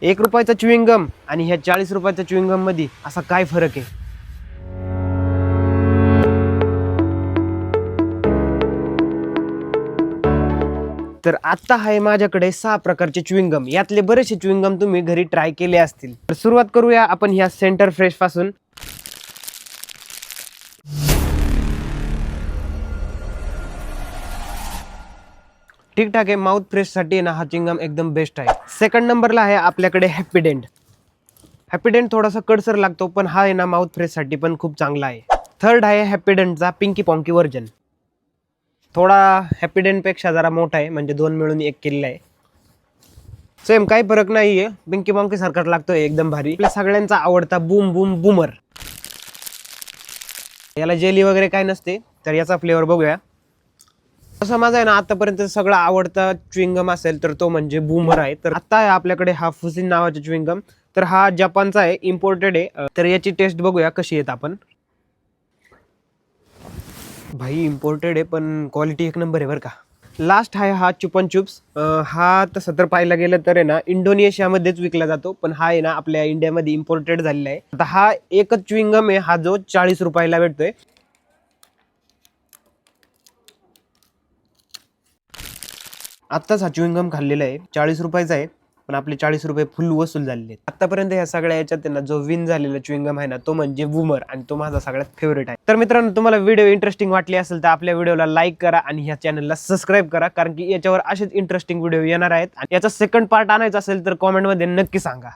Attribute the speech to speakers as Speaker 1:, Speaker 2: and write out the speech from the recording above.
Speaker 1: ₹1 chewing gum आणि ह्या ₹40 chewing gum मध्ये असा काय फरक आहे? तर आता आहे माझ्याकडे 6 प्रकारचे च्युइंगम. यातले बरेचसे च्युइंगम तुम्ही घरी ट्राय केले असतील. तर सुरुवात करूया आपण ह्या सेंटर फ्रेश पासून. ठीक-ठाक आहे. माउथ फ्रेश साठी ना हा च्युइंगम एकदम बेस्ट आहे. सेकंड नंबरला आहे आपल्याकडे हॅपीडेंट. हॅपीडेंट थोडासा कडसर लागतो, पण हा आहे ना माउथ फ्रेश साठी पण खूप चांगला आहे. थर्ड आहे हॅपीडेंटचा पिंकी पॉंकी व्हर्जन. थोडा हॅपीडेंट पेक्षा जरा मोठा आहे, म्हणजे 2 मिळून 1 केलेला आहे. सेम काही फरक नाहीये. पिंकी पॉंकी सारखाच लागतोय, एकदम भारी. आपल्या सगळ्यांचा आवडता बूम बूम बूमर. याला जेली वगैरे काय नसते, तर याचा फ्लेवर बघूया. असं माझा आहे ना आतापर्यंत सगळा आवडता च्युइंगम असेल तर तो म्हणजे बूमर आहे. तर आता आहे आपल्याकडे हा फुसिन नावाचा च्युइंगम. तर हा जपानचा आहे, इम्पोर्टेड आहे. तर याची टेस्ट बघूया कशी येत आपण. भाई इम्पोर्टेड आहे, पण क्वालिटी एक नंबर आहे बरं का. लास्ट आहे हा चुपन चुप्स. हा तसं तर पाहायला गेलं तर आहे ना इंडोनेशियामध्येच विकला जातो, पण हा आहे ना आपल्या इंडियामध्ये इम्पोर्टेड झालेला आहे. आता हा एकच च्युइंगम आहे, हा जो ₹40 भेटतोय. आत्ताच हा च्युइंगम खाल्लेला आहे, ₹40चा आहे, पण आपले ₹40 फुल वसूल झालेले आहेत. आतापर्यंत ह्या सगळ्या याच्यात त्यांना जो विन झालेला च्युइंगम आहे ना तो म्हणजे बूमर, आणि तो माझा सगळ्यात फेवरेट आहे. तर मित्रांनो, तुम्हाला व्हिडिओ इंटरेस्टिंग वाटली असेल तर आपल्या व्हिडिओला लाईक करा आणि ह्या चॅनलला सबस्क्राईब करा, कारण की याच्यावर असेच इंटरेस्टिंग व्हिडिओ येणार आहेत. आणि याचा सेकंड पार्ट आणायचा असेल तर कॉमेंटमध्ये नक्की सांगा.